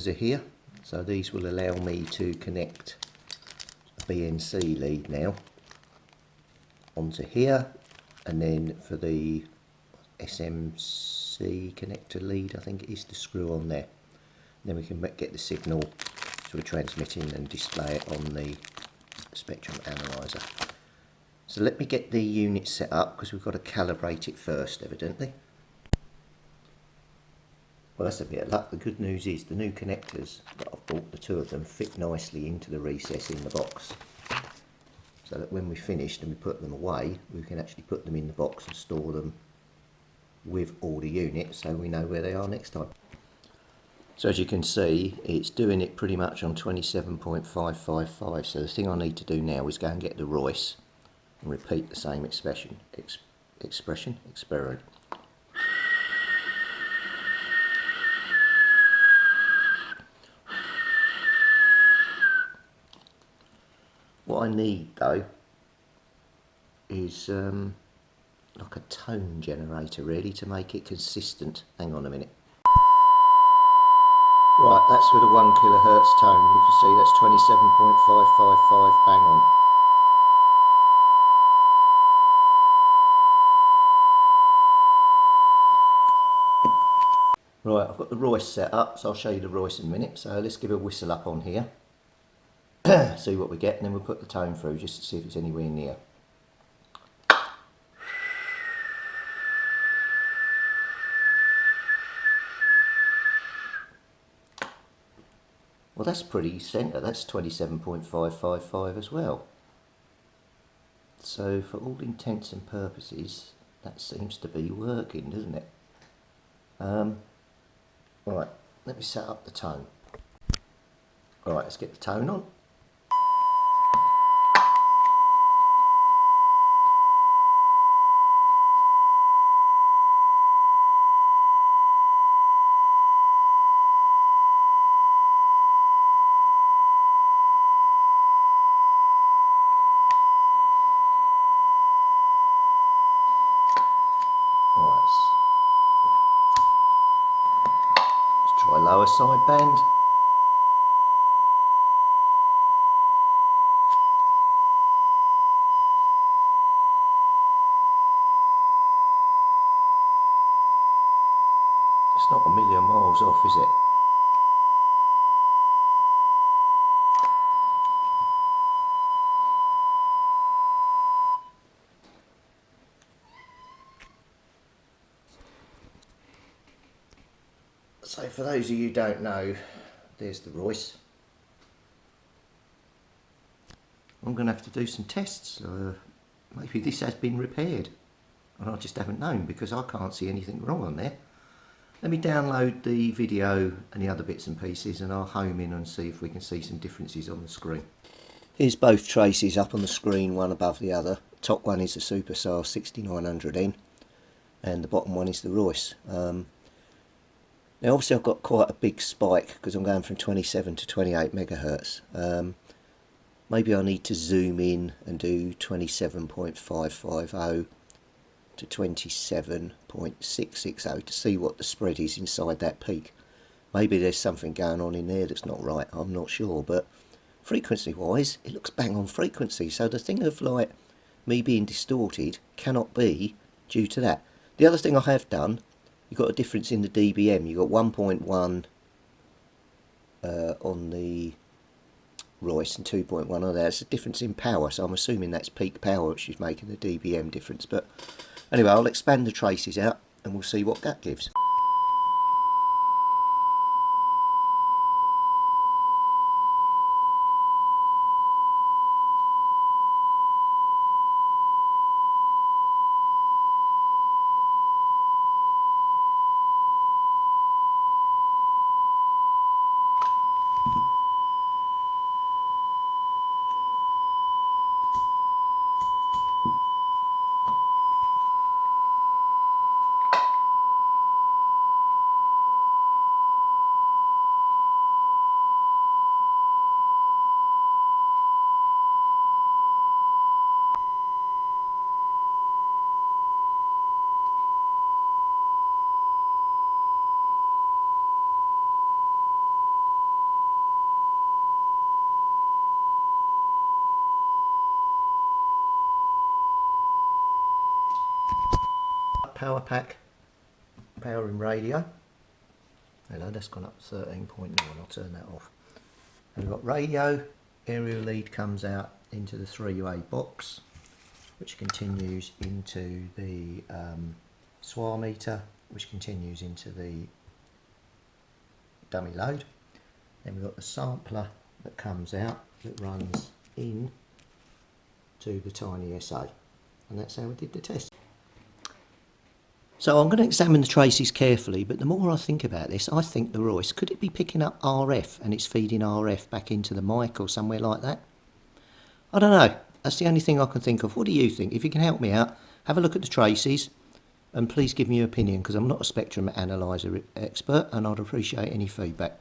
connectors are here, so these will allow me to connect a BNC lead now onto here, and then for the SMC connector lead, I think it is, to screw on there. Then we can get the signal to a transmitting and display it on the Spectrum Analyzer. So let me get the unit set up, because we've got to calibrate it first, evidently. Well, that's a bit of luck. The good news is the new connectors that I've bought, the two of them, fit nicely into the recess in the box, so that when we're finished and we put them away, we can actually put them in the box and store them with all the units, so we know where they are next time. So as you can see, it's doing it pretty much on 27.555, so the thing I need to do now is go and get the Royce and repeat the same experiment. What I need though is like a tone generator really, to make it consistent. Hang on a minute. Right, that's with a 1 kilohertz tone. You can see that's 27.555, bang on. Right, I've got the Royce set up, so I'll show you the Royce in a minute. So let's give a whistle up on here, see what we get, and then we'll put the tone through just to see if it's anywhere near. Well, that's pretty centre, that's 27.555 as well. So for all intents and purposes, that seems to be working, doesn't it? Right, let me set up the tone. Alright, let's get the tone on. Try lower sideband. It's not a million miles off, is it? So for those of you who don't know, there's the Royce. I'm going to have to do some tests. Maybe this has been repaired and I just haven't known, because I can't see anything wrong on there. Let me download the video and the other bits and pieces, and I'll home in and see if we can see some differences on the screen. Here's both traces up on the screen, one above the other. Top one is the Superstar 6900N and the bottom one is the Royce. Now obviously I've got quite a big spike because I'm going from 27 to 28 megahertz. Maybe I need to zoom in and do 27.550 to 27.660 to see what the spread is inside that peak. Maybe there's something going on in there that's not right, I'm not sure, but frequency wise it looks bang on frequency, so the thing of like me being distorted cannot be due to that. The other thing I have done, you've got a difference in the dBm. You've got 1.1 on the Royce and 2.1 on there. It's a difference in power, so I'm assuming that's peak power which is making the dBm difference. But anyway, I'll expand the traces out and we'll see what that gives. up power pack, powering radio. Hello, that's gone up 13.9, I'll turn that off. And we've got radio, aerial lead comes out into the 3-way box, which continues into the SWA meter, which continues into the dummy load. Then we've got the sampler that comes out that runs in to the Tiny SA, and that's how we did the test. So I'm going to examine the traces carefully, but the more I think about this, I think the Royce, could it be picking up RF and it's feeding RF back into the mic or somewhere like that? I don't know. That's the only thing I can think of. What do you think? If you can help me out, have a look at the traces and please give me your opinion, because I'm not a spectrum analyzer expert and I'd appreciate any feedback.